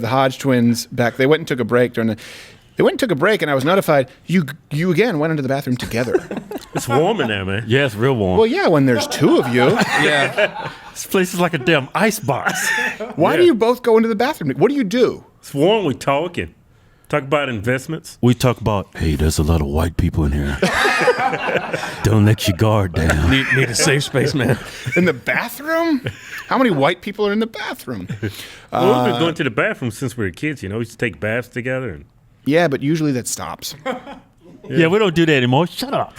Hodgetwins back. They went and took a break They went and took a break, and I was notified. You again went into the bathroom together. It's warm in there, man. Yeah, it's real warm. Well, yeah, when there's two of you. Yeah. This place is like a damn ice box. Why do you both go into the bathroom? What do you do? It's warm. We talk about investments. We talk about, hey, there's a lot of white people in here. Don't let your guard down. Need a safe space, man. In the bathroom? How many white people are in the bathroom? Well, we've been going to the bathroom since we were kids. We used to take baths together. And Yeah, but usually that stops. Yeah, we don't do that anymore. Shut up.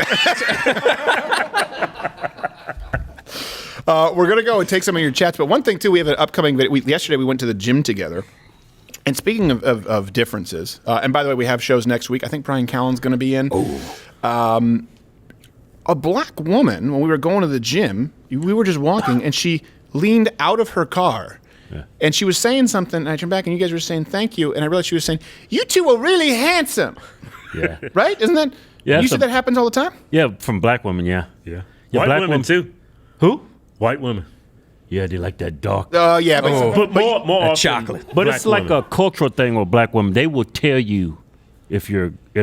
We're going to go and take some of your chats. But one thing, too, we have an upcoming video. Yesterday, we went to the gym together. And speaking of differences, and by the way, we have shows next week. I think Brian Callen's going to be in. Oh. A black woman, when we were going to the gym, we were just walking, and she leaned out of her car. Yeah. And she was saying something, and I turned back, and you guys were saying thank you, and I realized she was saying, you two are really handsome. Yeah. Right? Isn't that? Yeah, you said that happens all the time? Yeah, from black women, yeah. yeah. Yeah, White black women, too. Who? White women. Yeah, they like that dark. Oh, yeah. But more often, chocolate. But black it's like women. a cultural thing with black women. They will tell you if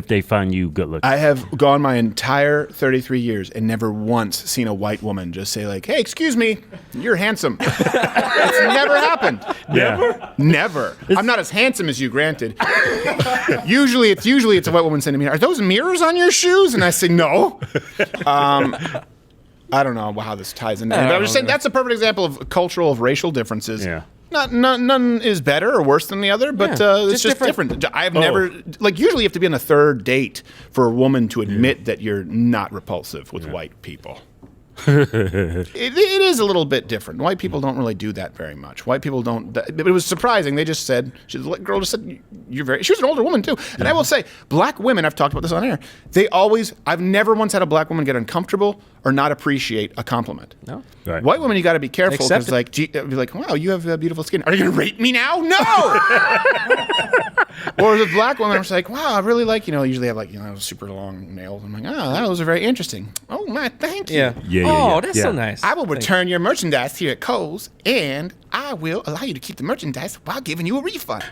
they find you good looking. I have gone my entire 33 years and never once seen a white woman just say like, hey, excuse me, you're handsome. It's never happened. Yeah. Never. I'm not as handsome as you, granted. usually it's a white woman saying to me, are those mirrors on your shoes? And I say, no. I don't know how this ties into it. But I'm just saying that's a perfect example of racial differences. Yeah. None is better or worse than the other, but it's just different. I've never, usually you have to be on a third date for a woman to admit that you're not repulsive with white people. It is a little bit different. White people don't really do that very much. White people don't. But it was surprising. They just said, the girl just said, "You're very." She was an older woman too. And I will say, black women. I've talked about this on air. I've never once had a black woman get uncomfortable or not appreciate a compliment. No. Right. White women, you got to be careful because, be like, "Wow, you have beautiful skin. Are you gonna rape me now?" No. Or the black woman, I'm just like, "Wow, I really like usually have super long nails." I'm like, "Oh, those are very interesting." Oh my, thank you. Yeah. That's so nice. I will return your merchandise here at Kohl's, and I will allow you to keep the merchandise while giving you a refund.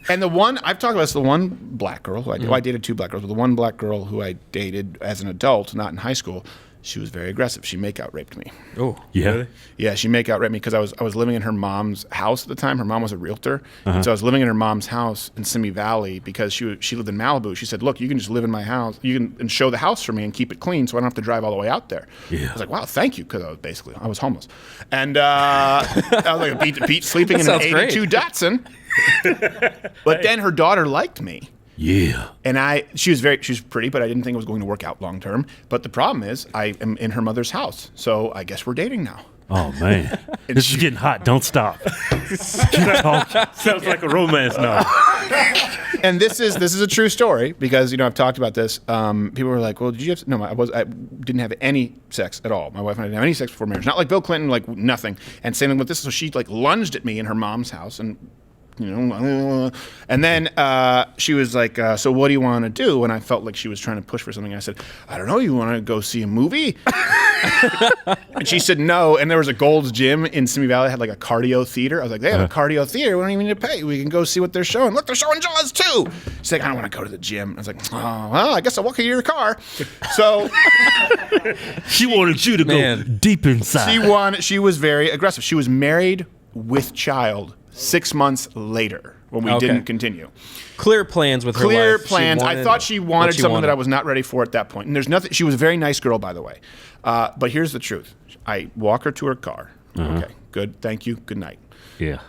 And the one, I've talked about this, the one black girl who I dated two black girls, but the one black girl who I dated as an adult, not in high school, she was very aggressive. She make-out raped me. Oh, Yeah. Really? Yeah, she make-out raped me because I was living in her mom's house at the time. Her mom was a realtor. And so I was living in her mom's house in Simi Valley because she lived in Malibu. She said, look, you can just live in my house. You can and show the house for me and keep it clean so I don't have to drive all the way out there. Yeah. I was like, wow, thank you, because I was homeless. And I was like a beat sleeping in an sounds 82 Datsun. But then her daughter liked me. Yeah. And she was pretty, but I didn't think it was going to work out long term. But the problem is, I am in her mother's house, so I guess we're dating now. Oh, man. This is getting hot. Don't stop. Keep talking. Sounds like a romance novel. And this is a true story because I've talked about this. People were like, "Well, did you have?" No, I didn't have any sex at all. My wife and I didn't have any sex before marriage. Not like Bill Clinton, like nothing. And same thing with this. So she lunged at me in her mom's house and. And then she was like, so what do you want to do? And I felt like she was trying to push for something. I said, I don't know, you want to go see a movie? And she said no. And there was a Gold's Gym in Simi Valley, had like a cardio theater. I was like, they have a cardio theater, we don't even need to pay. We can go see what they're showing. Look, they're showing Jaws too. She's like, I don't want to go to the gym. I was like, oh, well, I guess I'll walk you to your car. So She wanted you to go deep inside. she was very aggressive. She was married with child 6 months later when we didn't continue. Clear plans with her Clear life. plans. I thought she wanted something that I was not ready for at that point. And there's nothing. She was a very nice girl, by the way. But here's the truth. I walk her to her car. Okay, good. Thank you. Good night. Yeah.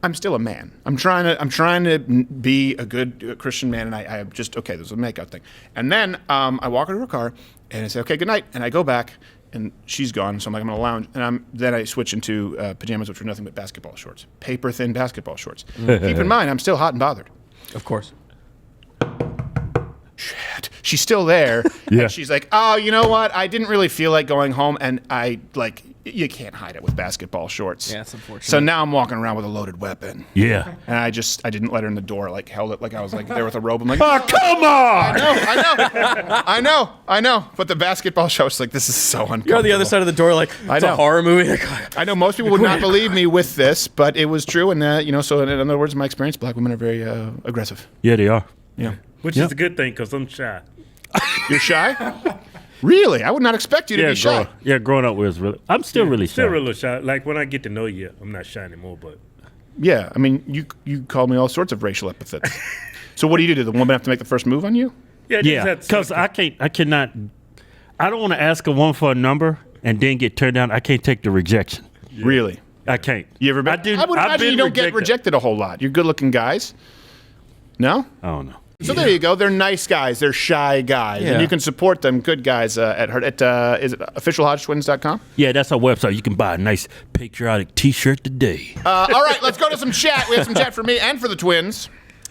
I'm still a man. I'm trying to be a good Christian man, and I just there's a make-out thing. And then I walk her to her car, and I say, okay, good night. And I go back, and she's gone, so I'm like, I'm gonna lounge. And then I switch into pajamas, which are nothing but basketball shorts, paper-thin basketball shorts. Keep in mind, I'm still hot and bothered. Of course. she's still there. Yeah. And she's like, oh, you know what? I didn't really feel like going home, and you can't hide it with basketball shorts. Yeah, it's unfortunate. So now I'm walking around with a loaded weapon. Yeah. And I didn't let her in the door, like held it like I was like there with a robe. I'm like, Oh, come on! I know. But the basketball show is like, this is so uncomfortable. You're on the other side of the door, like it's know. a horror movie. I know most people would not believe me with this, but it was true. And so in other words, in my experience, black women are very aggressive. Yeah, they are. Yeah. Which is a good thing because I'm shy. You're shy? Really? I would not expect you to be shy. Growing up was really. I'm still really shy. Still really shy. Like when I get to know you, I'm not shy anymore. But Yeah, I mean, you called me all sorts of racial epithets. So what do? The woman have to make the first move on you? Yeah, because I cannot. I don't want to ask a woman for a number and then get turned down. I can't take the rejection. Yeah. Really? I can't. You ever been? I would imagine you don't get rejected a whole lot. You're good-looking guys. No? I don't know. So there you go. They're nice guys. They're shy guys, and you can support them. Good guys at is it officialhodgetwins.com? Yeah, that's our website. You can buy a nice patriotic T-shirt today. All right, let's go to some chat. We have some chat for me and for the twins.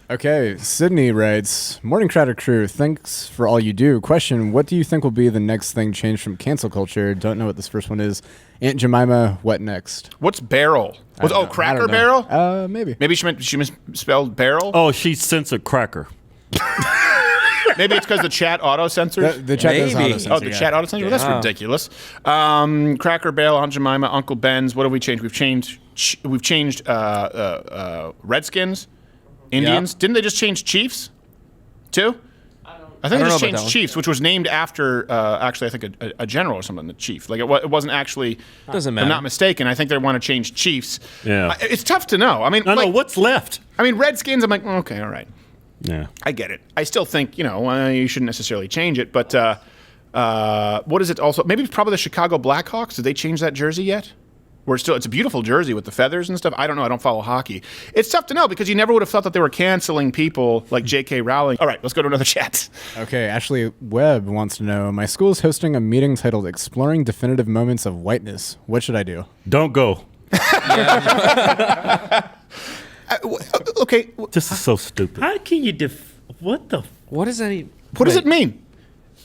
Okay, Sydney writes, Morning Crowder Crew, thanks for all you do. Question, what do you think will be the next thing changed from cancel culture? Don't know what this first one is. Aunt Jemima, what next? What's barrel? Cracker Barrel? Maybe. Maybe she misspelled barrel? Oh, she censored cracker. Maybe it's because the chat auto-censors? The chat does Maybe. auto-censor, Oh, the chat auto-censor? Well, that's ridiculous. Cracker Barrel, Aunt Jemima, Uncle Ben's. What have we changed? We've changed Redskins, Indians. Didn't they just change Chiefs, too? I think they just changed Chiefs, which was named after, actually, I think a general or something, the chief. Like, it wasn't actually, Doesn't matter. I'm not mistaken. I think they want to change Chiefs. Yeah. It's tough to know. I mean, No, what's left? I mean, Redskins, I'm like, okay, all right. Yeah. I get it. I still think, you shouldn't necessarily change it. But what is it also? Maybe it's probably the Chicago Blackhawks. Did they change that jersey yet? It's a beautiful jersey with the feathers and stuff. I don't know. I don't follow hockey. It's tough to know because you never would have thought that they were canceling people like J.K. Rowling. All right, let's go to another chat. Okay, Ashley Webb wants to know, my school is hosting a meeting titled Exploring Definitive Moments of Whiteness. What should I do? Don't go. Okay. This is so stupid. how can you what the? What does that even? What does it mean?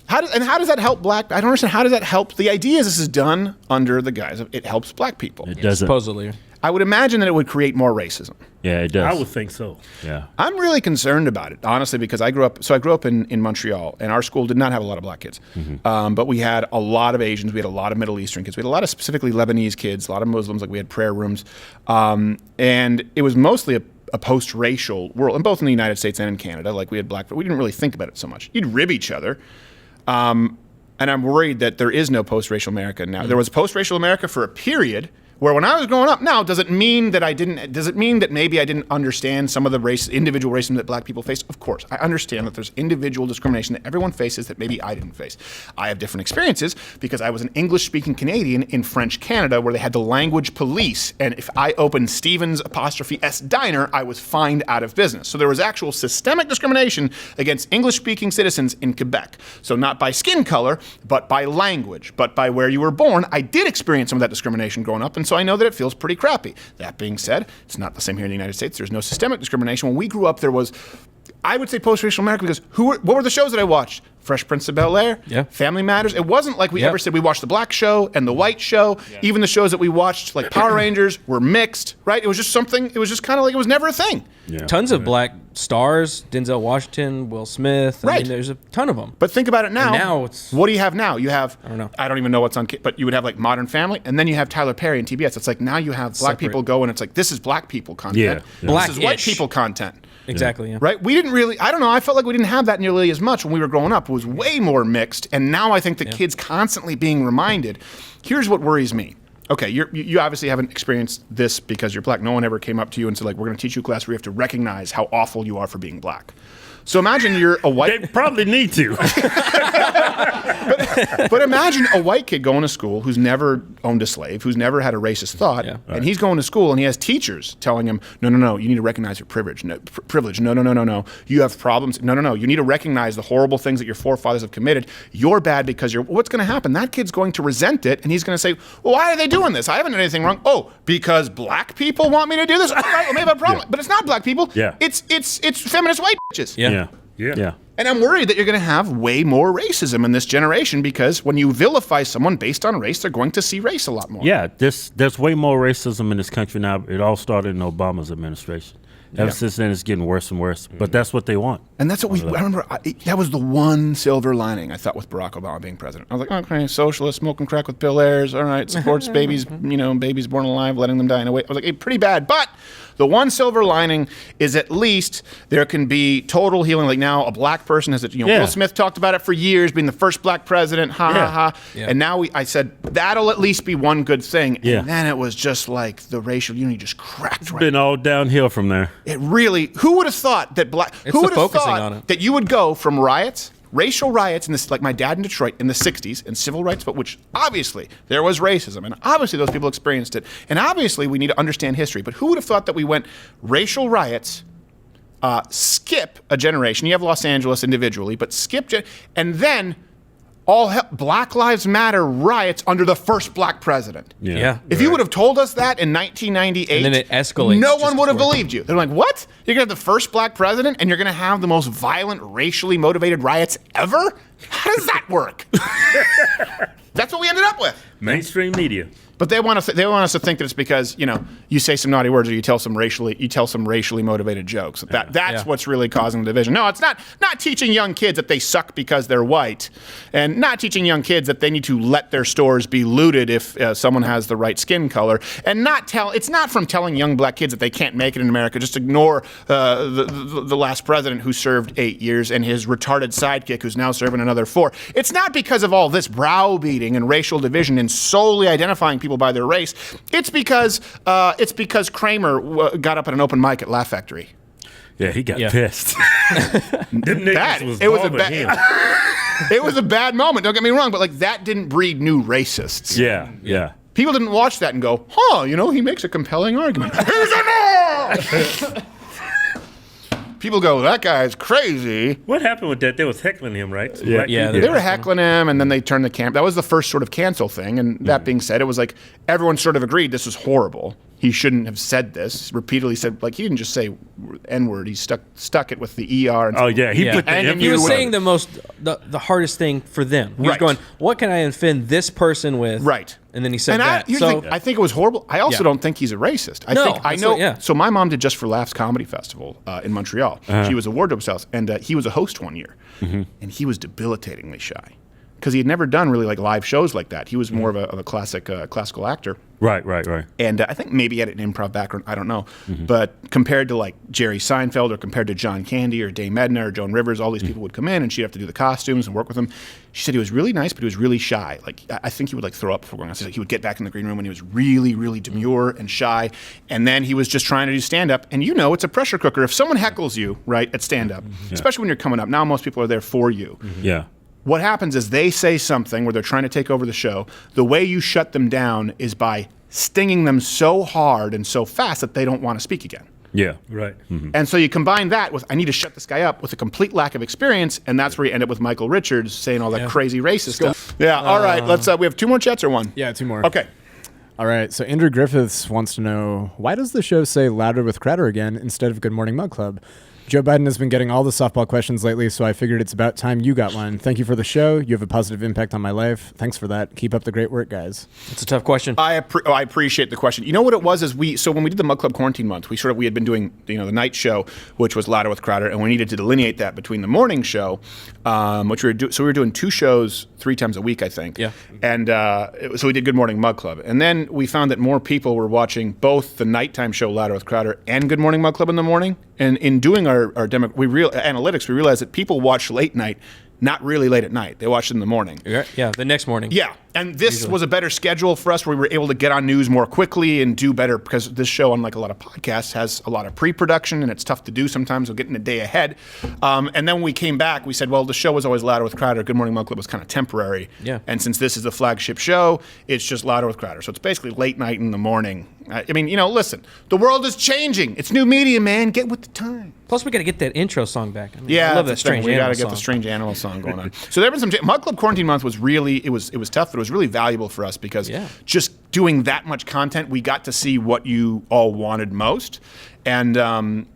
How does that help black? I don't understand. How does that help? The idea is this is done under the guise of it helps black people. It doesn't. Supposedly. I would imagine that it would create more racism. Yeah, it does. I would think so. Yeah. I'm really concerned about it, honestly, because I grew up in Montreal, and our school did not have a lot of black kids. But we had a lot of Asians. We had a lot of Middle Eastern kids. We had a lot of specifically Lebanese kids, a lot of Muslims. Like we had prayer rooms. And it was mostly a post-racial world, and both in the United States and in Canada. Like we had black, but we didn't really think about it so much. You'd rib each other. And I'm worried that there is no post-racial America now. There was post-racial America for a period where when I was growing up, now, does it mean that maybe I didn't understand some of the individual racism that black people face? Of course. I understand that there's individual discrimination that everyone faces that maybe I didn't face. I have different experiences because I was an English-speaking Canadian in French Canada where they had the language police, and if I opened Stevens '*S Diner, I was fined out of business. So there was actual systemic discrimination against English-speaking citizens in Quebec. So not by skin color, but by language, but by where you were born. I did experience some of that discrimination growing up, and so I know that it feels pretty crappy. That being said, it's not the same here in the United States. There's no systemic discrimination. When we grew up, there was, I would say, post-racial America because what were the shows that I watched? Fresh Prince of Bel-Air, Family Matters. It wasn't like we ever said we watched the black show and the white show. Even the shows that we watched, like Power Rangers, were mixed, right? It was just something, it was just kind of like it was never a thing. Yeah. Tons of black stars, Denzel Washington, Will Smith. I mean, there's a ton of them. But think about it now. And now it's, what do you have now? You have, I don't know. I don't even know what's on, but you would have like Modern Family, and then you have Tyler Perry and TBS. It's like now you have black people go, and it's like, this is black people content. Yeah. This is white people content. Exactly, yeah. Right? We didn't really, I don't know, I felt like we didn't have that nearly as much when we were growing up. It was way more mixed, and now I think the kids constantly being reminded. Here's what worries me. Okay, you obviously haven't experienced this because you're black. No one ever came up to you and said, like, we're going to teach you a class where you have to recognize how awful you are for being black. So imagine you're a white... They probably need to. But imagine a white kid going to school who's never owned a slave, who's never had a racist thought, and he's going to school and he has teachers telling him, no, you need to recognize your privilege. No, you have problems. No, you need to recognize the horrible things that your forefathers have committed. You're bad because you're... What's going to happen? That kid's going to resent it, and he's going to say, well, why are they doing this? I haven't done anything wrong. Oh, because black people want me to do this? All right, well, maybe I have a problem. But it's not black people. Yeah. It's feminist white bitches. Yeah. Yeah. And I'm worried that you're going to have way more racism in this generation because when you vilify someone based on race, they're going to see race a lot more. Yeah, there's way more racism in this country now. It all started in Obama's administration. Ever since then, it's getting worse and worse. But that's what they want. And that's what I remember. That was the one silver lining I thought with Barack Obama being president. I was like, okay, socialist, smoking crack with Bill Ayers. All right, supports babies, babies born alive, letting them die in a way. I was like, hey, pretty bad. But the one silver lining is at least there can be total healing. Like now, a black person has it. Will Smith talked about it for years, being the first black president. Ha ha ha. Yeah. And now I said that'll at least be one good thing. Yeah. And then it was just like the racial unity just cracked. It's been all downhill from there. It really. Who would have thought that who would have thought that you would go from riots, racial riots in this, like my dad in Detroit in the 60s, and civil rights, but which obviously there was racism, and obviously those people experienced it, and obviously we need to understand history. But who would have thought that we went racial riots, skip a generation? You have Los Angeles individually, but and then Black Lives Matter riots under the first black president. Yeah. If you would have told us that in 1998, and then it escalates. No one would have believed you. They're like, what? You're going to have the first black president and you're going to have the most violent, racially motivated riots ever? How does that work? That's what we ended up with. Mainstream media. But they want us to think that it's because you say some naughty words or you tell some racially motivated jokes. That's what's really causing the division. No, it's not teaching young kids that they suck because they're white, and not teaching young kids that they need to let their stores be looted if someone has the right skin color, and it's not from telling young black kids that they can't make it in America. Just ignore the last president who served 8 years and his retarded sidekick who's now serving another 4. It's not because of all this browbeating and racial division and solely identifying people by their race. It's because Kramer got up at an open mic at Laugh Factory. Yeah, he got pissed. It was a bad moment. Don't get me wrong, but that didn't breed new racists. Yeah. People didn't watch that and go, he makes a compelling argument. He's an People go, that guy's crazy. What happened with that? They was heckling him, right? They were heckling him, and then they turned the camp. That was the first sort of cancel thing. And that being said, it was like everyone sort of agreed this was horrible. He shouldn't have said this. Repeatedly said, he didn't just say N-word. He stuck it with the ER. And he put the and he was saying the hardest thing for them. He was going, what can I offend this person with? Right. And then he said I think it was horrible. I also don't think he's a racist. I know. So my mom did Just for Laughs Comedy Festival in Montreal. She was a wardrobe stylist, and he was a host one year, and he was debilitatingly shy because he had never done really live shows like that. He was more of a classical actor. Right. And I think maybe he had an improv background. I don't know. But compared to Jerry Seinfeld or compared to John Candy or Dame Edna or Joan Rivers, all these people would come in and she'd have to do the costumes and work with him. She said he was really nice, but he was really shy. I think he would throw up before going on stage. He would get back in the green room and he was really, really demure and shy. And then he was just trying to do stand-up. And it's a pressure cooker. If someone heckles you, right, at stand-up, especially when you're coming up, now most people are there for you. Yeah. What happens is they say something where they're trying to take over the show. The way you shut them down is by stinging them so hard and so fast that they don't want to speak again. Yeah, right. And so you combine that with, I need to shut this guy up, with a complete lack of experience, and that's where you end up with Michael Richards saying all that crazy racist stuff. Yeah, all right, let's, we have 2 more chats or 1? Yeah, 2 more. Okay. All right, so Andrew Griffiths wants to know, why does the show say Louder with Crowder again instead of Good Morning Mug Club? Joe Biden has been getting all the softball questions lately, so I figured it's about time you got one. Thank you for the show. You have a positive impact on my life. Thanks for that. Keep up the great work, guys. It's a tough question. I appreciate the question. You know what it was is when we did the Mug Club Quarantine Month, we had been doing the night show, which was Louder with Crowder, and we needed to delineate that between the morning show, which we were doing. So we were doing 2 shows 3 times a week, I think. Yeah. And so we did Good Morning Mug Club, and then we found that more people were watching both the nighttime show Louder with Crowder and Good Morning Mug Club in the morning. And in doing our analytics, we realized that people watch late night, not really late at night. They watch it in the morning. Yeah, the next morning. Yeah, and this was a better schedule for us where we were able to get on news more quickly and do better because this show, unlike a lot of podcasts, has a lot of pre-production and it's tough to do sometimes. We'll get in a day ahead. And then when we came back, we said, well, the show was always Louder with Crowder. Good Morning Mug Club was kind of temporary. Yeah. And since this is the flagship show, it's just Louder with Crowder. So it's basically late night in the morning. I mean, listen, the world is changing. It's new media, man. Get with the time. Plus, we got to get that intro song back. I Yeah, I love that Strange We Animal got to get song. the Strange Animal song going on. So there was some Mug Club Quarantine Month was really it was tough. There was really valuable for us because just doing that much content, we got to see what you all wanted most. And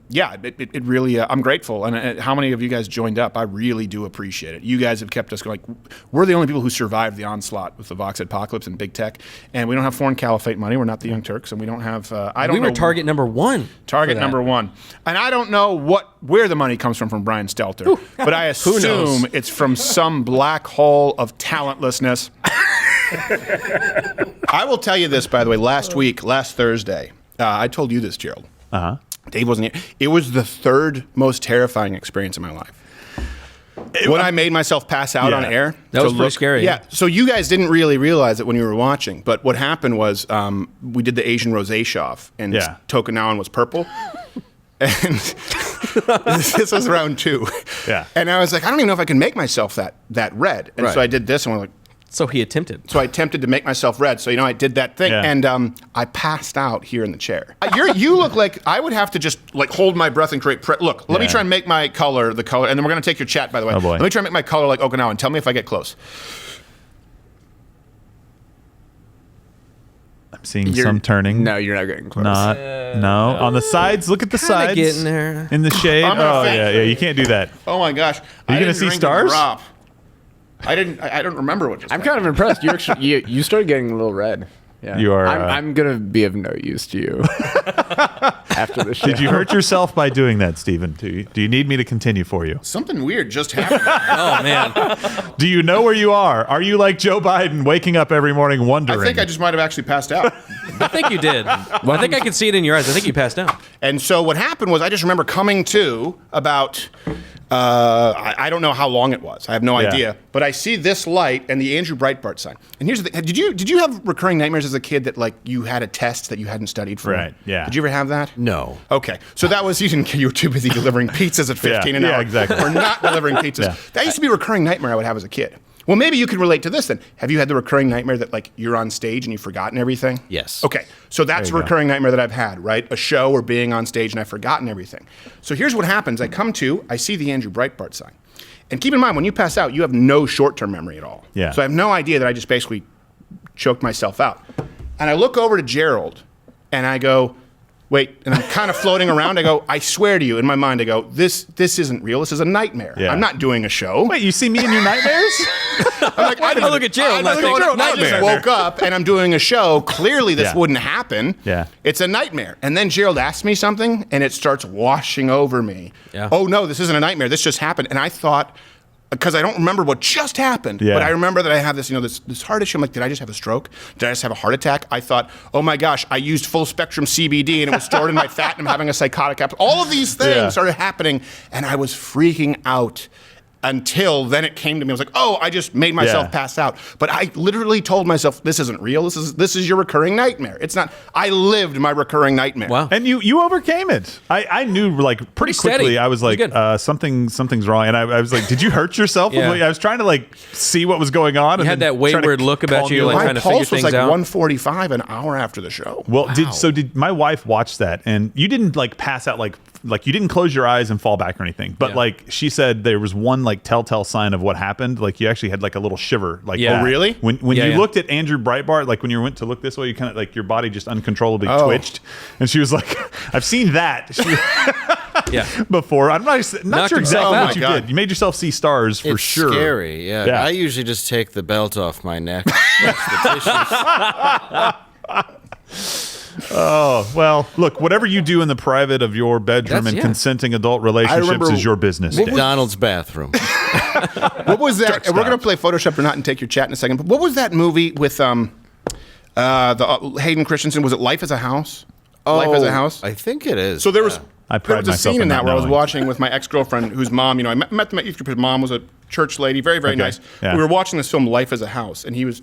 it really, I'm grateful. And how many of you guys joined up? I really do appreciate it. You guys have kept us going. Like, we're the only people who survived the onslaught with the Vox Apocalypse and big tech. And we don't have foreign caliphate money. We're not the Young Turks. And we don't have, We were target number one. Target number one. And I don't know where the money comes from Brian Stelter. But I assume it's from some black hole of talentlessness. I will tell you this, by the way, last Thursday, I told you this, Gerald. Dave wasn't here. It was the third most terrifying experience in my life. When I made myself pass out on air. That was pretty scary. Yeah. So you guys didn't really realize it when you were watching. But what happened was we did the Asian rosé shove, and Tokunawan was purple. And this was round 2. Yeah. And I was like, I don't even know if I can make myself that red. And so I did this, and we're like, so he attempted. So I attempted to make myself red. So, I did that thing. Yeah. And I passed out here in the chair. You look like I would have to just like hold my breath and create Look, let me try and make my color the color. And then we're going to take your chat, by the way. Oh, boy. Let me try and make my color like Okinawa and tell me if I get close. I'm seeing some turning. No, you're not getting close. No. On the sides, look at the sides. Getting there. In the shade. Yeah. You can't do that. Oh, my gosh. Are you going to see stars? I don't remember what just I'm kind of impressed. You actually you started getting a little red. Yeah. You are. I'm gonna be of no use to you after the show. Did you hurt yourself by doing that, Stephen? Do you need me to continue for you? Something weird just happened. Oh man. Do you know where you are? Are you like Joe Biden, waking up every morning wondering? I think I just might have actually passed out. I think you did. Well, I think I could see it in your eyes. I think you passed out. And so what happened was I just remember coming to about. I don't know how long it was. I have no idea. But I see this light and the Andrew Breitbart sign. And here's the thing. Did you have recurring nightmares as a kid that like you had a test that you hadn't studied for? Right. Yeah. Did you ever have that? No. Okay. So that was you were too busy delivering pizzas at 15 an hour. Yeah, exactly. Or not delivering pizzas. Yeah. That used to be a recurring nightmare I would have as a kid. Well, maybe you could relate to this then. Have you had the recurring nightmare that like you're on stage and you've forgotten everything? Yes. Okay. So that's a recurring nightmare that I've had, right? A show or being on stage and I've forgotten everything. So here's what happens. I see the Andrew Breitbart sign. And keep in mind, when you pass out, you have no short-term memory at all. Yeah. So I have no idea that I just basically choked myself out. And I look over to Gerald and I go, wait, and I'm kind of floating around. I go, I swear to you, in my mind, I go, this isn't real. This is a nightmare. Yeah. I'm not doing a show. Wait, you see me in your nightmares? I'm like, I look at Gerald. I just woke up and I'm doing a show. Clearly, this wouldn't happen. Yeah. It's a nightmare. And then Gerald asks me something, and it starts washing over me. Yeah. Oh, no, this isn't a nightmare. This just happened. And I thought, because I don't remember what just happened, but I remember that I have this, this heart issue. I'm like, did I just have a stroke? Did I just have a heart attack? I thought, oh my gosh, I used full spectrum CBD and it was stored in my fat and I'm having a psychotic episode. All of these things started happening and I was freaking out. Until then it came to me. I was like, oh, I just made myself pass out. But I literally told myself, this isn't real. This is your recurring nightmare. It's not. I lived my recurring nightmare. Wow. And you overcame it. I knew like pretty quickly. Steady. I was like, something's wrong. And I was like, did you hurt yourself? Yeah. I was trying to like see what was going on. You had that wayward look about you, like my trying to figure pulse was things like out. 145 an hour after the show. Well, did my wife watch that? And you didn't like pass out like you didn't close your eyes and fall back or anything. But like she said, there was one like telltale sign of what happened. Like you actually had like a little shiver. Like Oh, really? When you looked at Andrew Breitbart, like when you went to look this way, you kind of like your body just uncontrollably twitched. And she was like, "I've seen that." Before. I'm not sure exactly what you did. You made yourself see stars for sure. It's scary. Yeah. I usually just take the belt off my neck. The tissues. Oh, well, look, whatever you do in the private of your bedroom and consenting adult relationships is your business. McDonald's bathroom. What was that? We're going to play Photoshop or not and take your chat in a second. But what was that movie with the Hayden Christensen? Was it Life as a House? Life as a House? I think it is. So there was I pride there was a myself scene in in that not where I was knowing. watching with my ex-girlfriend whose mom, I met my youth group. His mom was a church lady, very, very nice. Yeah. We were watching this film Life as a House, and he was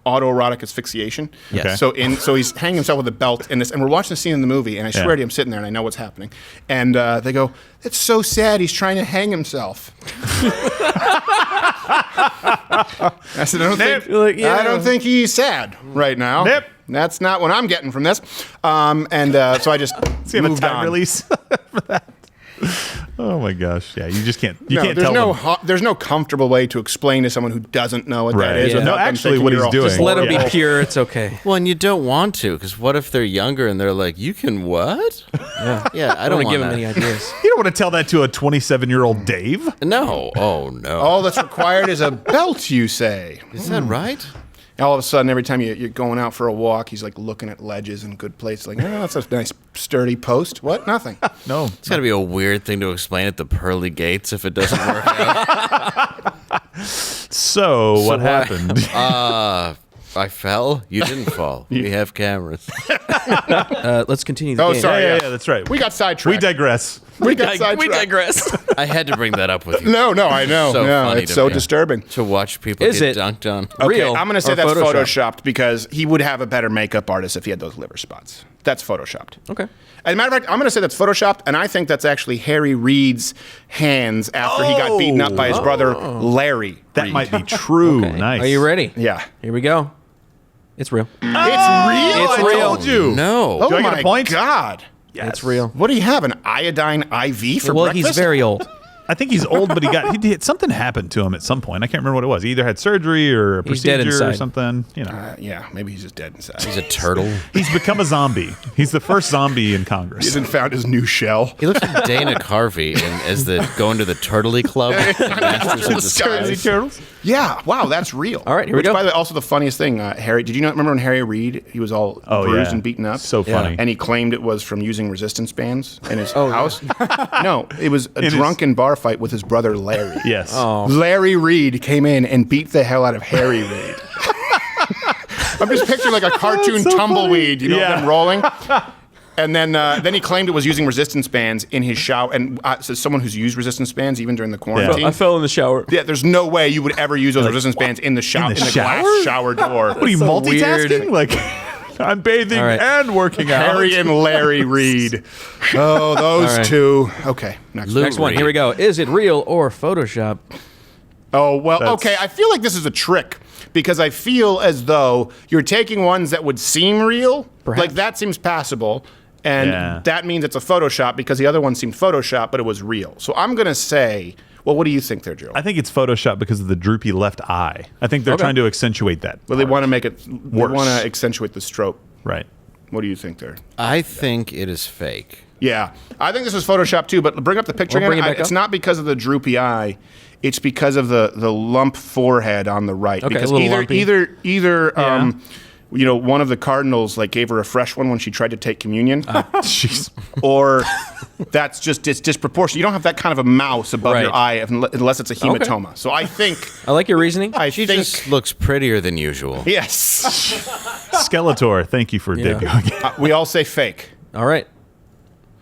autoerotic asphyxiation. Yes. Okay. So he's hanging himself with a belt in this, and we're watching the scene in the movie, and I swear to you, I'm sitting there and I know what's happening. And they go, "It's so sad. He's trying to hang himself." I said, I don't think he's sad right now. Nope. That's not what I'm getting from this. So I just So you have a moved time on. release for that. Oh my gosh! Yeah, you just can't. You No, can't there's tell no them. there's no comfortable way to explain to someone who doesn't know what that Right. is. Yeah. without No, them actually, thinking what you're he's all doing. Just let them horrible. be pure. It's okay. Well, and you don't want to, because what if they're younger and they're like, "You can what?" Yeah, I don't want to give want them any ideas. You don't want to tell that to a 27-year-old Dave. No. Oh no. All that's required is a belt, you say. Is that right? All of a sudden, every time you're going out for a walk, he's like looking at ledges and good places. Like, oh, that's a nice sturdy post. What? Nothing. No. It's got to be a weird thing to explain at the pearly gates if it doesn't work out. So what happened? I fell. You didn't fall. We have cameras. Let's continue the Oh, game. sorry. yeah, that's right. We got sidetracked. We digress. We got sidetracked. We digress. I had to bring that up with you. No, I know. So no, funny it's to so me. disturbing. To watch people Is get it? dunked on. Okay, Real I'm going to say or that's Photoshopped? photoshopped because he would have a better makeup artist if he had those liver spots. That's photoshopped. Okay. As a matter of fact, I'm going to say that's photoshopped, and I think that's actually Harry Reid's hands after he got beaten up by his brother Larry. That Reid. might be true. Okay. Nice. Are you ready? Yeah. Here we go. It's real. It's real. It's I real. told you. No. Oh Do I get a my point? God. It's real. What do you have? An iodine IV for Well, breakfast? he's very old. I think he's old, but something happened to him at some point. I can't remember what it was. He either had surgery or a He's dead procedure or inside. something. You know, Yeah, maybe he's just dead inside. He's a turtle. he's become a zombie. He's the first zombie in He Congress. hasn't found his new shell. He looks like Dana Carvey as the going to the Turtley Club. Masters of Disguise. Turtles. Yeah, wow, that's real. All right, here we Which, go. by the way, also the funniest thing, Harry, did you not remember when Harry Reid, he was all bruised and beaten up? So funny. And he claimed it was from using resistance bands in his house? No, it was a his- drunken bar fight with his brother Larry. Yes. Larry Reid came in and beat the hell out of Harry Reid. I'm just picturing like a cartoon so tumbleweed, funny. you know, Yeah. them rolling. And then he claimed it was using resistance bands in his shower. And so someone who's used resistance bands even during the quarantine. I fell in the shower. Yeah, there's no way you would ever use those resistance bands in the shower, In the glass shower? shower door. What are you, so multitasking? weird. Like, I'm bathing All right. and working out. Harry and Larry Reid. Oh, those All right. two. Okay, next. Lou Next one. Reed. Here we go. Is it real or Photoshop? Oh, well, That's- okay. I feel like this is a trick because I feel as though you're taking ones that would seem real. Perhaps. Like that seems passable. And Yeah. that means it's a Photoshop because the other one seemed Photoshop, but it was real. So I'm going to say, well, what do you think there, Joe? I think it's Photoshop because of the droopy left eye. I think they're trying to accentuate that. Well, they want to make it, they Worse. want to accentuate the stroke. Right. What do you think there? I think it is fake. Yeah, I think this is Photoshop too. But bring up the picture We'll again. bring it back It's up. not because of the droopy eye; it's because of the lump forehead on the right. Okay, because a little lumpy. either you know, one of the cardinals like gave her a fresh one when she tried to take communion, Jeez. or that's just it's disproportionate. You don't have that kind of a mouse above your Right. eye unless it's a hematoma. So I think I like your reasoning. She just looks prettier than usual. yes, Skeletor, thank you for debuting. we all say fake. All right.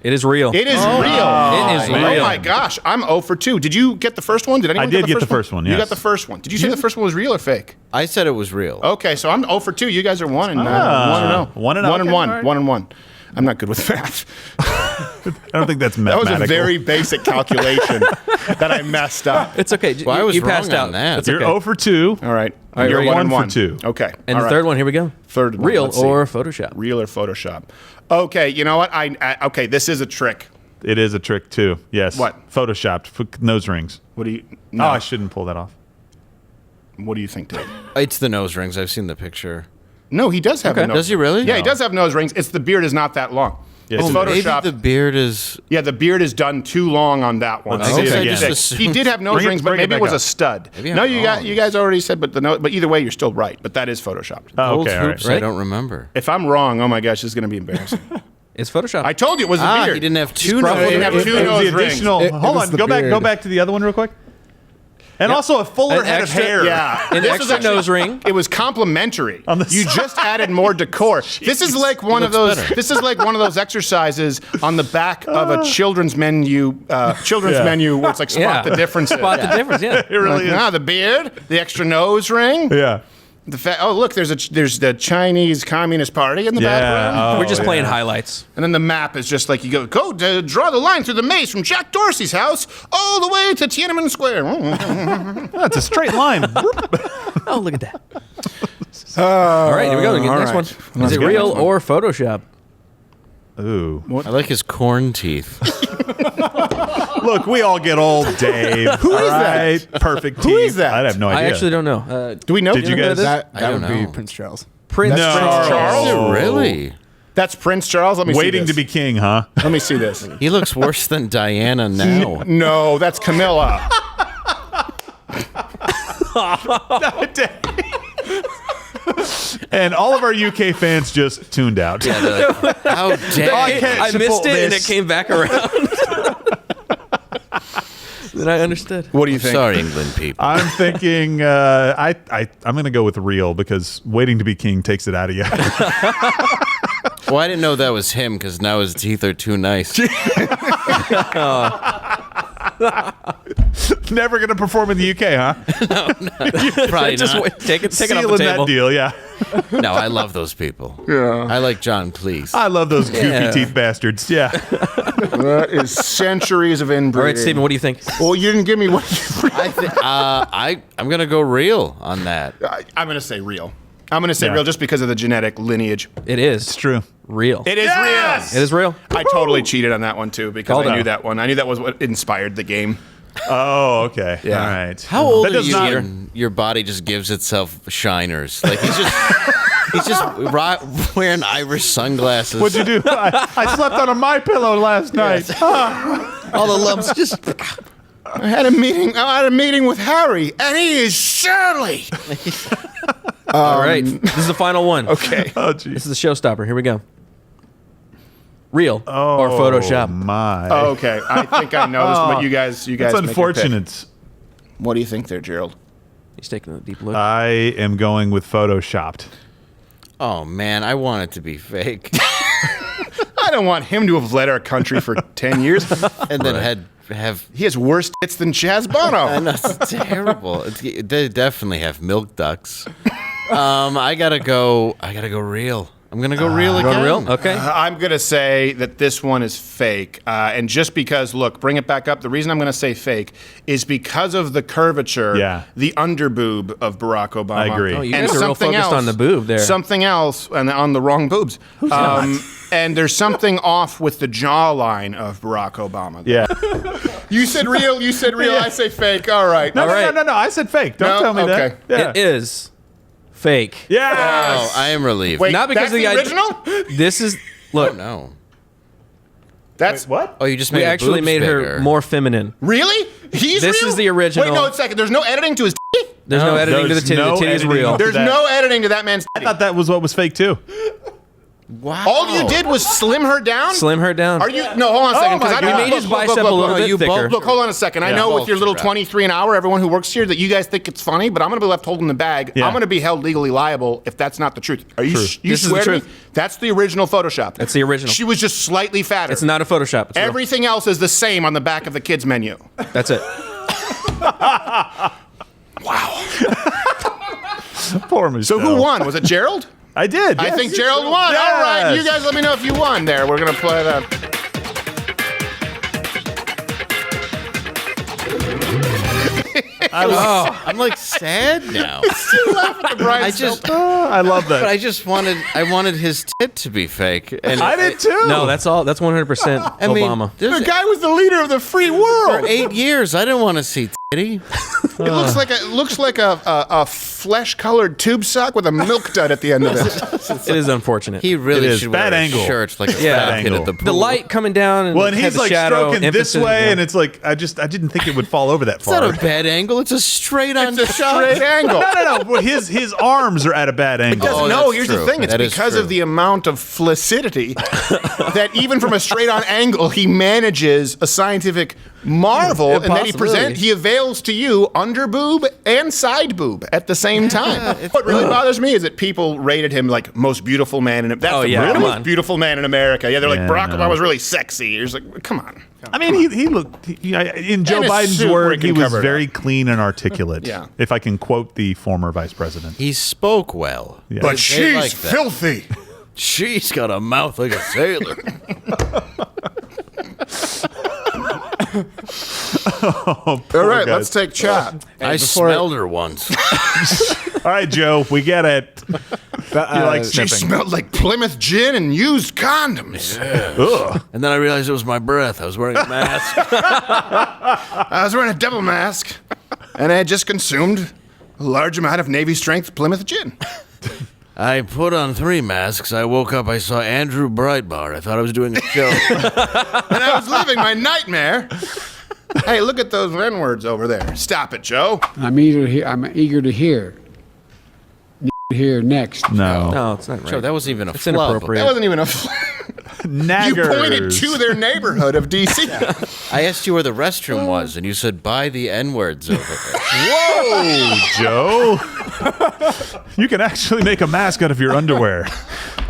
It is real. It is real. It is Oh real. my gosh, I'm 0 for 2. Did you get the first one? Did anyone I did get the one? first one, You yes. got the first one. Did you say the first one was real or fake? I said it was real. Okay, so I'm 0 for 2. You guys are 1 and 0. 1 and 0. 1 and Okay, 1. all right. 1 and 1. I'm not good with math. I don't think that's That mathematical. was a very basic calculation that I messed up. It's okay. Well, I was you wrong passed on out. that. That's You're okay. 0 for 2. All right. right, You're ready? 1 and 1 1. for 2. Okay. And all the right. third one, here we go. Third one. Real Let's see. or Photoshop? Real or Photoshop. Okay, you know what? Okay, this is a trick. It is a trick, too. Yes. What? Photoshopped. Nose rings. What do you No, I shouldn't pull that off. What do you think, Dave? It's the nose rings. I've seen the picture. No, he does have a nose. Does he really? Yeah, he No. does have nose rings. It's the beard is not that long. Yes, It's it is. Maybe Photoshopped. the beard is. Yeah, the beard is done too long on that one. Let's I see think it it's again. six. He did have nose Bring it- rings, but bring it maybe it back was up. a stud. Maybe I'm No, wrong. you guys already said, but but either way, you're still right. But that is photoshopped. Oh, Gold okay, all right. hoops, I don't remember. If I'm wrong, oh my gosh, this is going to be embarrassing. It's Photoshopped. I told you it was the beard. He didn't have two probably nose didn't have rings. two It was nose the rings. additional. It Hold was on. the Go beard. back to the other one real quick. And also a fuller An head extra- of hair. Yeah, An This extra was actually- nose ring. It was complimentary. On the You side. just added more decor. This is like one of those. better. This is like one of those exercises on the back of a children's menu. Children's Yeah. menu where it's like spot the differences. Spot the difference, yeah. It really is. The beard, the extra nose ring. Yeah. Oh, look, there's the Chinese Communist Party in the background. Oh, We're just playing yeah. highlights. And then the map is just like you go draw the line through the maze from Jack Dorsey's house all the way to Tiananmen Square. That's a straight line. Oh, look at that. All right, here we go. Next all one. right. Is it go. real Next one. or Photoshop? Ooh. I like his corn teeth. Look, we all get old, Dave. Who is that? Perfect teeth. Who is that? I have no idea. I actually don't know. Do we know? Did you guys? That I don't would be know. Prince Charles. Prince No. Charles. Charles? Really? That's Prince Charles. Let me see Waiting this. to be king, huh? Let me see this. He looks worse than Diana now. No, that's Camilla. And all of our UK fans just tuned out. Yeah, they're like, how dare I missed it, and it came back around. Then I understood. What do you think? Sorry, England people. I'm thinking I'm going to go with real because waiting to be king takes it out of you. Well, I didn't know that was him because now his teeth are too nice. Never going to perform in the UK, huh? Probably Just not. wait, take it off the Sealing table. that deal, yeah. No, I love those people. Yeah. I like John Cleese. I love those goofy Yeah. teeth bastards. Yeah. That is centuries of inbreeding. All right, Stephen, what do you think? Well, you didn't give me what you I'm gonna go real on that. I'm going to say real. I'm going to say Yeah. real just because of the genetic lineage. It is. It's true. Real. It is Yes! It is real. real. I totally cheated on that one, too, because Called I knew out. that one. I knew that was what inspired the game. Oh, okay. Yeah. All right. How old That are does you not- when your body just gives itself shiners? Like he's just wearing Irish sunglasses. What'd you do? I slept on a My Pillow last night. All the lumps just. I had a meeting with Harry, and he is Shirley. All right. This is the final one. Okay. Oh, This geez. is the showstopper. Here we go. Real Oh, or Photoshop? My. Oh, okay. I think I know this, but you guys That's make your pick. unfortunate. What do you think there, Gerald? He's taking a deep look. I am going with photoshopped. Oh man, I want it to be fake. I don't want him to have led our country for 10 years. And then have. He has worse hits than Chaz I Bono. know, it's terrible. They definitely have milk ducts. I gotta go real. I'm gonna go real again. Going real? Okay. I'm going to say that this one is fake. And just because, look, bring it back up. The reason I'm going to say fake is because of the curvature, the underboob of Barack Obama. I agree. Oh, you guys are real focused on the boob there. Something else, and on the wrong boobs. And there's something off with the jawline of Barack Obama. Yeah. You said real. Yeah. I say fake. All right. No, All right. no. I said fake. Don't No? tell me Okay. that. Yeah. It is fake. Yes. Oh, I am relieved. Wait, Not because that's of the original? This is Oh look. no. That's What? Oh, you just made We her actually boobs made bigger. her more feminine. Really? He's This real? is the original. Wait, no, a second. There's no editing to his titty? There's no editing to the there's titty. no The titty's editing. real. There's that. no editing to that man's I titty. thought that was what was fake too. Wow. All you did was slim her down? Slim her down. Are you? No, hold on a second. my I God. don't We made his bicep a little bit thicker. Look, hold on a second. I Yeah. know with your little Bulked her up. 23 an hour, everyone who works here, that you guys think it's funny, but I'm going to be left holding the bag. Yeah. I'm going to be held legally liable if that's not the truth. Are you? You This is the swear to me? truth. That's the original Photoshop. That's the original. She was just slightly fatter. It's not a Photoshop. It's real. Everything else is the same on the back of the kids menu. That's it. Poor Michelle. So who won? Was it Gerald? I did. I yes. think Gerald won. Yes. All right, you guys let me know if you won there. We're going to play that. I'm like sad now. I just, I love but that. I wanted his tit to be fake. And I did too. No, that's all. That's 100% I mean, Obama. there's- The guy was the leader of the free world. for 8 years, I didn't want to see titty. It looks like a flesh-colored tube sock with a milk dud at the end of it. It is unfortunate. He really It is. should Bad wear angle. a shirt like a Yeah. fat Bad kid angle. at the pool. the light coming down and, Well, and had he's the like shadow stroking this emphasis, way, yeah. and it's like I didn't think it would fall over that It's far. not a bad angle. It's a straight on It's a shot. straight angle. No. Well, his arms are at a bad angle. Oh, No, that's here's true. the thing. It's That is because true. of the amount of flaccidity that even from a straight-on angle, he manages a scientific marvel, and that he avails to you under boob and side boob at the same time. What really bothers me is that people rated him like most beautiful man in that's Oh, the yeah, come most on. beautiful man in America. Yeah, they're like Yeah, Barack no. Obama's really sexy. You're just like, come on. I mean, he looked in Joe And his Biden's suit where word, he he can was cover it very up. clean and articulate. Yeah. If I can quote the former vice president. He spoke well. Yeah. But They she's like that. filthy. She's got a mouth like a sailor. All right, let's take chat. I smelled her once. All right, Joe, we get it. You like She sniffing. smelled like Plymouth gin and used condoms. Ugh. And then I realized it was my breath. I was wearing a mask. I was wearing a double mask, and I had just consumed a large amount of Navy strength Plymouth gin. I put on 3 masks. I woke up. I saw Andrew Breitbart. I thought I was doing a show. And I was living my nightmare. Hey, look at those N-words over there. Stop it, Joe. I'm eager to hear. Hear next. No, it's not right. Joe, that wasn't even a It's flub. inappropriate. That wasn't even a... You pointed Naggers. to their neighborhood of D.C. I asked you where the restroom was, and you said, buy the N-words over there. Whoa, Joe. You can actually make a mask out of your underwear.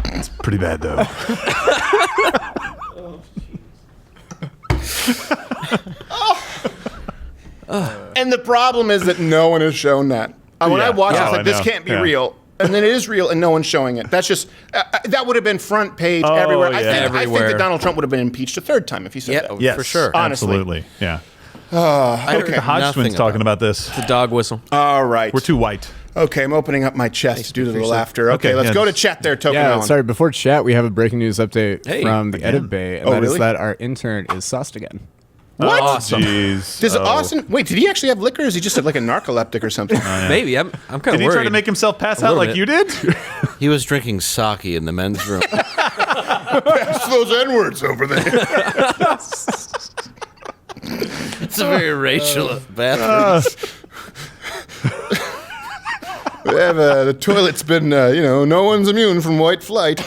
It's pretty bad, though. And the problem is that no one has shown that. When I watched it, I was like, this can't be real. And then it is real, and no one's showing it. That's just that would have been front page everywhere. I think Everywhere. that Donald Trump would have been impeached a third time if he said that. Yeah, for sure. Honestly. Absolutely. Yeah. I Look at the Hodgetwins talking about this. The dog whistle. All right. We're too white. Okay, I'm opening up my chest due to the laughter. Okay, Okay, let's yeah, go to just- chat there, Token Yeah, Allen. sorry. Before chat, we have a breaking news update Hey, from the Edit Bay, and Oh, that is really? that our intern is sussed again. What? Awesome. Jeez. Does Oh. Austin... Wait, did he actually have liquor, or is he just like a narcoleptic or something? Maybe. I'm kind Did of he worried. try to make himself pass out little like bit. you did? He was drinking sake in the men's room. Pass those N-words over there. It's a very racial bathroom. The toilet's been, no one's immune from white flight.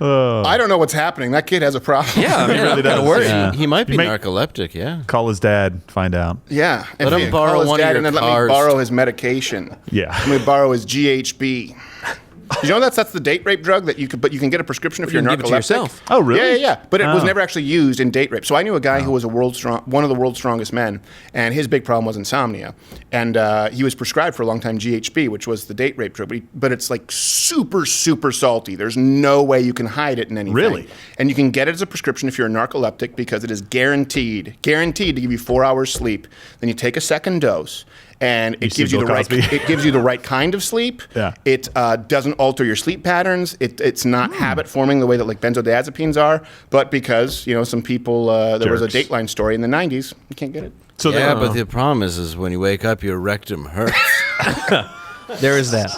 I don't know what's happening. That kid has a problem. Yeah, I mean, I'm kind does. of worried. Yeah. He might be May- narcoleptic, yeah. Call his dad, find out. Yeah. Let If him he borrow call his one of dad your and then let me cars. borrow his medication. Yeah. Let me borrow his GHB. You know that's the date rape drug that you could, but you can get a prescription if You you're can give it to narcoleptic. yourself. Oh, really? Yeah. But it was Oh. never actually used in date rape. So I knew a guy who was one of the world's strongest men, and his big problem was insomnia. And he was prescribed for a long time GHB, which was the date rape drug. But it's like super, super salty. There's no way you can hide it in anything. Really? And you can get it as a prescription if you're a narcoleptic because it is guaranteed to give you 4 hours sleep. Then you take a second dose. And it see gives you Bill the right. Cosby. It gives you the right kind of sleep. Yeah. It doesn't alter your sleep patterns. It's not habit forming the way that like benzodiazepines are. But because some people, there was a Jerks. Dateline story in the '90s. You can't get it. So Yeah, they- but the problem is when you wake up, your rectum hurts. There is that.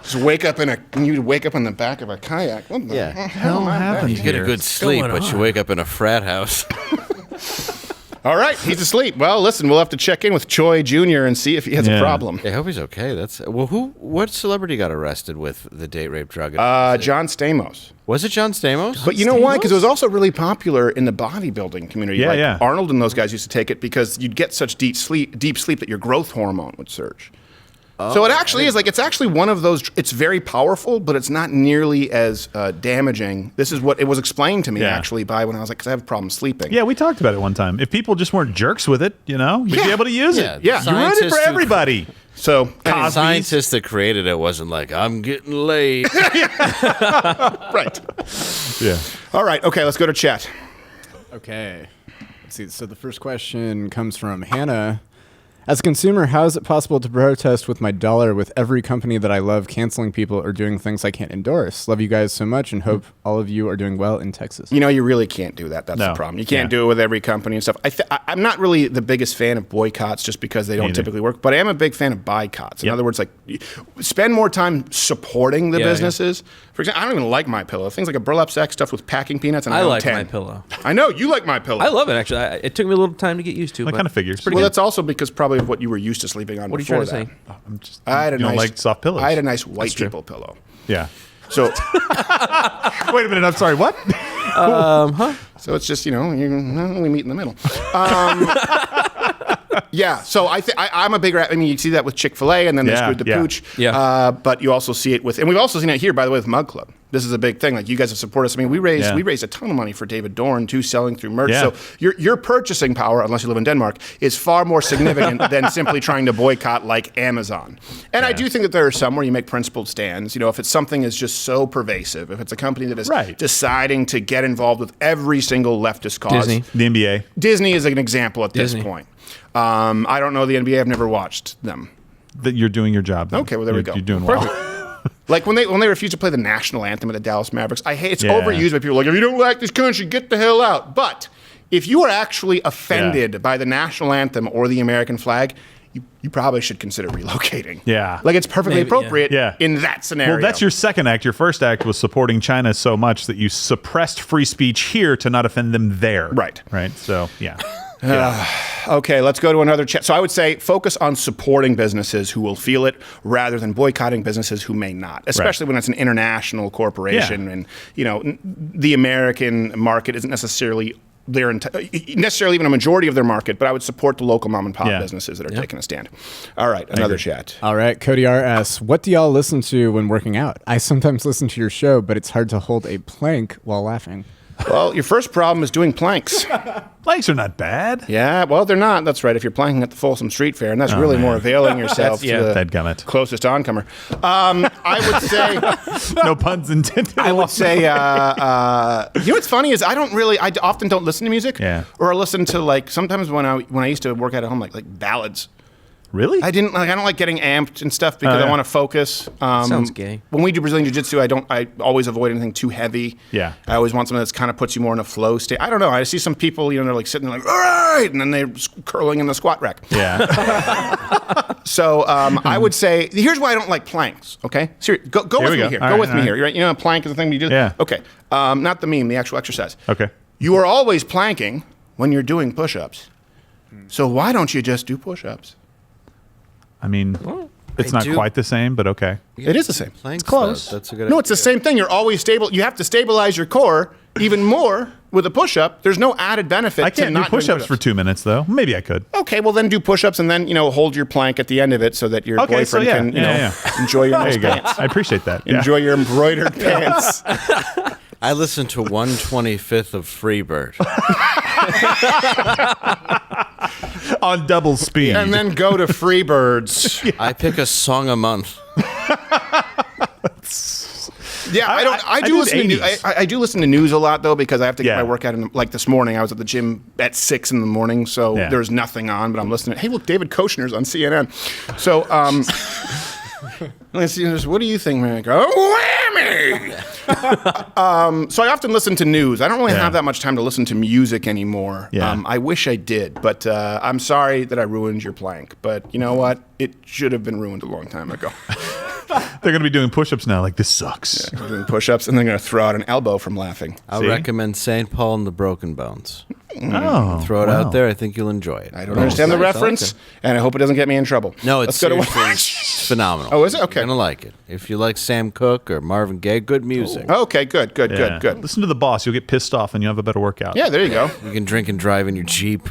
Just wake up you wake up on the back of a kayak. What the Yeah. hell happened? You get a good sleep, going but you wake up in a frat house. All right, he's asleep. Well, listen, we'll have to check in with Choi Jr. and see if he has a Yeah. problem. I hope he's okay. What celebrity got arrested with the date rape drug? John Stamos. Was it John Stamos? But you know why? Because it was also really popular in the bodybuilding community. Yeah, like yeah. Arnold and those guys used to take it because you'd get such deep sleep that your growth hormone would surge. So it actually is it's actually one of those. It's very powerful, but it's not nearly as damaging. This is what it was explained to me actually by when I was like, because I have a problem sleeping. Yeah, we talked about it one time. If people just weren't jerks with it, we'd be able to use Yeah, it. Yeah. You ruined it for scientists who- everybody. So The scientist that created it wasn't like, I'm getting laid. right. Yeah. All right. Okay. Let's go to chat. Okay. Let's see. So the first question comes from Hannah. As a consumer, how is it possible to protest with my dollar with every company that I love canceling people or doing things I can't endorse? Love you guys so much and hope all of you are doing well in Texas. You really can't do that. That's No. the problem. You can't Yeah. do it with every company and stuff. I'm not really the biggest fan of boycotts just because they don't Neither. typically work, but I am a big fan of boycotts. In other words, like spend more time supporting the Yeah, businesses. For example, I don't even like MyPillow. Things like a burlap sack stuffed with packing peanuts and I I'm like 10. MyPillow. I know you like MyPillow. I love it, actually. It took me a little time to get used to. That but kind of figures. Well, that's also because probably of what you were used to sleeping on What are you before trying to that. say? I had a You don't nice like soft pillows. I had a nice white people pillow. Yeah. So Wait a minute. I'm sorry. What? So it's just, we meet in the middle. Yeah, so I'm a big you see that with Chick-fil-A, and then they Yeah, screwed the yeah. pooch. Yeah. But you also see it and we've also seen it here, by the way, with MUGCLUB. This is a big thing. Like, you guys have supported us. I mean, we raised a ton of money for David Dorn, too, selling through merch. Yeah. So your purchasing power, unless you live in Denmark, is far more significant than simply trying to boycott like Amazon. And I do think that there are some where you make principled stands. If it's something is just so pervasive, if it's a company that is deciding to get involved with every single leftist cause. Disney. The NBA. Disney is an example at this Disney. point. I don't know the NBA. I've never watched them. That you're doing your job. Then. Okay, well, there we go. You're doing well. Like when they refuse to play the national anthem at the Dallas Mavericks, I hate it's overused by people like, if you don't like this country, get the hell out. But if you are actually offended by the national anthem or the American flag, you probably should consider relocating. Yeah. Like it's perfectly appropriate Yeah. in that scenario. Well, that's your second act. Your first act was supporting China so much that you suppressed free speech here to not offend them there. Right. Right. So, yeah. Okay, let's go to another chat. So I would say focus on supporting businesses who will feel it rather than boycotting businesses who may not, especially when it's an international corporation and, the American market isn't necessarily even a majority of their market, but I would support the local mom and pop businesses that are taking a stand. All right, another chat. All right, Cody R asks, what do y'all listen to when working out? I sometimes listen to your show, but it's hard to hold a plank while laughing. Well, your first problem is doing planks. Planks are not bad. Yeah, well, they're not. That's right. If you're planking at the Folsom Street Fair, and that's really more availing yourself to the closest oncomer. I would say... No puns intended. I would say... what's funny is I often don't listen to music. Yeah. Or I listen to, sometimes when I used to work out at home, like ballads. Really? I don't like getting amped and stuff because I want to focus. Sounds gay. When we do Brazilian Jiu-Jitsu, I always avoid anything too heavy. Yeah. I always want something that kind of puts you more in a flow state. I don't know. I see some people, they're like sitting there like, all right, and then they're curling in the squat rack. Yeah. So I would say, here's why I don't like planks, okay? Seriously, go with me here. Go with me here. Right? A plank is the thing you do. Yeah. Okay. Not the meme, the actual exercise. Okay. You are always planking when you're doing push-ups. So why don't you just do push-ups? I mean, it's not quite the same, but okay. It is the same. Planks, It's close. That's a good No, it's the same thing. You're always stable. You have to stabilize your core even more with a push-up. There's no added benefit I can't to do not doing push-ups for 2 minutes, though. Maybe I could. Okay, well then do push-ups and then, hold your plank at the end of it so that your boyfriend can, enjoy your nice pants. I appreciate that. Enjoy your embroidered pants. I listen to 1/25 of Freebird. On double speed. And then go to Freebirds. I pick a song a month. Yeah, I do listen to news. I do listen to news a lot though because I have to get my workout in. Like this morning, I was at the gym at 6 in the morning, so there's nothing on, but I'm listening. Hey, look, David Koshner's on CNN. So, let's see. What do you think, man? I go, whammy! So I often listen to news. I don't really have that much time to listen to music anymore. Yeah. I wish I did, but I'm sorry that I ruined your plank. But you know what? It should have been ruined a long time ago. They're going to be doing push-ups now. Like, this sucks. Yeah, doing push-ups, and they're going to throw out an elbow from laughing. I'll recommend St. Paul and the Broken Bones. Oh, Throw it out there. I think you'll enjoy it. I don't understand the reference, and I hope it doesn't get me in trouble. No, it's Let's go to it's phenomenal. Oh, is it? Okay. You're going to like it. If you like Sam Cooke or Marvin Gaye, good music. Okay, good. Listen to the boss. You'll get pissed off and you'll have a better workout. Yeah, there you go. You can drink and drive in your Jeep.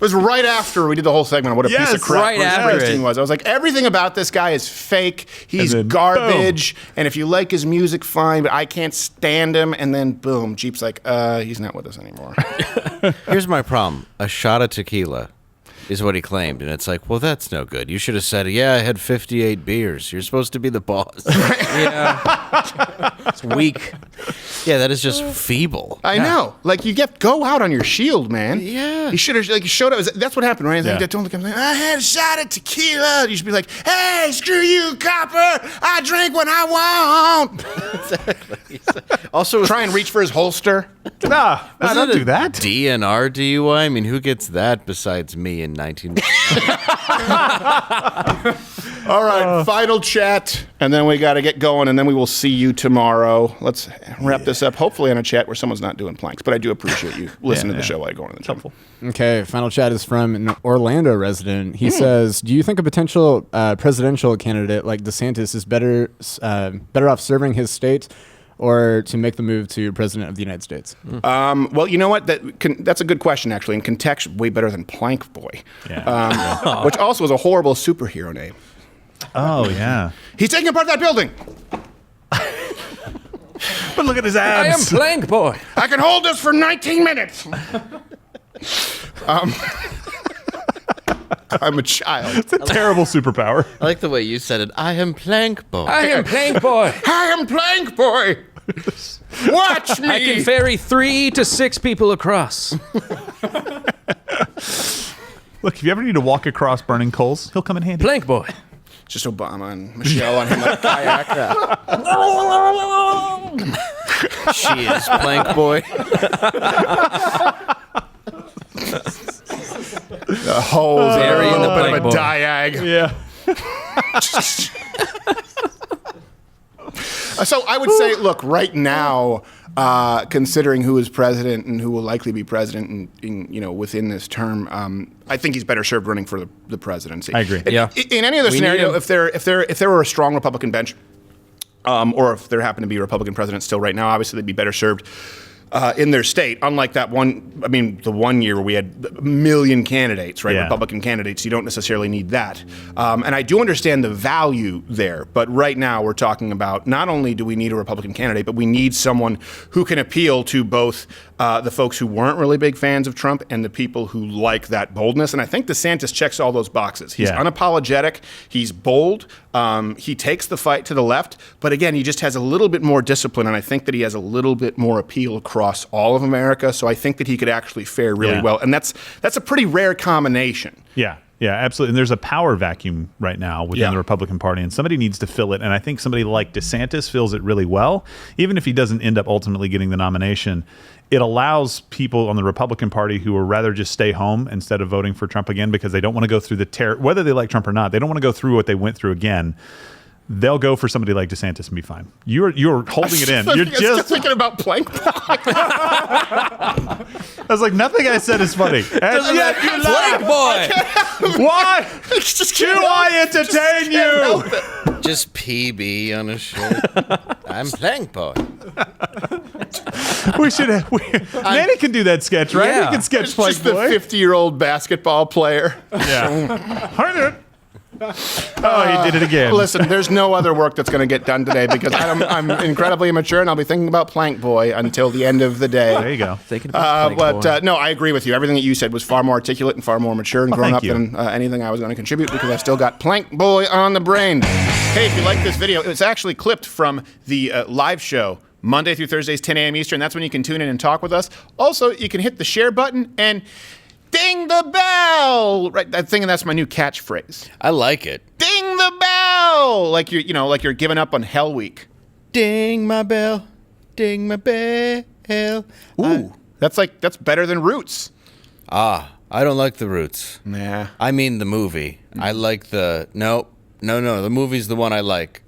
It was right after we did the whole segment on what a piece of crap right Bruce after Springsteen it. was. I was like, everything about this guy is fake. He's And then, garbage. And if you like his music, fine, but I can't stand him. And then, boom, Jeep's like, he's not with us anymore. Here's my problem. A shot of tequila is what he claimed. And it's like, well, that's no good. You should have said, yeah, I had 58 beers. You're supposed to be the boss. Yeah. It's weak. Yeah, that is just feeble. I know. Like, go out on your shield, man. Yeah. He should have, he showed up. That's what happened, right? He's like, Yeah. don't look at him. I had a shot of tequila. You should be like, hey, screw you, copper. I drink when I want. Exactly. Also, Try and reach for his holster. Nah, don't do that. DNR DUI? I mean, who gets that besides me in 1999? All right, final chat, and then we got to get going, and then we will see you tomorrow. Let's wrap this up, hopefully on a chat where someone's not doing planks, but I do appreciate you listening to the show while you're going to the gym. Okay, final chat is from an Orlando resident. He says, do you think a potential presidential candidate like DeSantis is better off serving his state or to make the move to president of the United States? Well, you know what? That's a good question, actually, and context way better than Plank Boy, which also is a horrible superhero name. Oh, yeah. He's taking apart that building. But look at his I am abs. Plank Boy. I can hold this for 19 minutes. I'm a child. It's a terrible superpower. I like the way you said it. I am Plank Boy. I am Plank Boy. I am Plank Boy. Watch me. I can ferry 3 to 6 people across. Look, if you ever need to walk across burning coals, he'll come in handy. Plank boy. Just Obama and Michelle on him like a kayak. She is Plank Boy. The holes Very a in the little bit of a plank boy. diag. Yeah. So I would say, look, right now, considering who is president and who will likely be president within this term, I think he's better served running for the presidency. I agree. Yeah. In any other scenario, if there were a strong Republican bench, or if there happened to be a Republican president still right now, obviously they'd be better served in their state. Unlike that the 1 year where we had a million candidates, right? Yeah. Republican candidates, you don't necessarily need that. And I do understand the value there, but right now we're talking about not only do we need a Republican candidate, but we need someone who can appeal to both the folks who weren't really big fans of Trump and the people who like that boldness. And I think DeSantis checks all those boxes. He's unapologetic. He's bold. He takes the fight to the left. But again, he just has a little bit more discipline. And I think that he has a little bit more appeal across all of America. So I think that he could actually fare really well. And that's a pretty rare combination. Yeah. Yeah, absolutely. And there's a power vacuum right now within the Republican Party, and somebody needs to fill it. And I think somebody like DeSantis fills it really well. Even if he doesn't end up ultimately getting the nomination, it allows people on the Republican Party who would rather just stay home instead of voting for Trump again because they don't want to go through the terror, whether they like Trump or not, they don't want to go through what they went through again. They'll go for somebody like DeSantis and be fine. You're holding it in. You're just thinking about plank. I was like, nothing I said is funny. And yet you Plank boy. Why do I entertain you? Just PB on his shirt. I'm Plank Boy. We should have. Manny can do that sketch, right? Yeah. We can sketch It's Plank just the Boy. 50-year-old basketball player. Yeah. Oh, he did it again. Listen, there's no other work that's going to get done today because I'm incredibly immature and I'll be thinking about Plank Boy until the end of the day. There you go. Thinking about Plank boy. No, I agree with you. Everything that you said was far more articulate and far more mature and grown thank up you. than anything I was going to contribute because I've still got Plank Boy on the brain. Hey, if you like this video, it's actually clipped from the live show Monday through Thursdays, 10 a.m. Eastern. That's when you can tune in and talk with us. Also, you can hit the share button and ding the bell. Right, that thing, and that's my new catchphrase. I like it. Ding the bell, like you're giving up on Hell Week. Ding my bell. Ding my bell. Ooh, that's better than Roots. I don't like the Roots. Nah. I mean the movie. I like the... No. The movie's the one I like.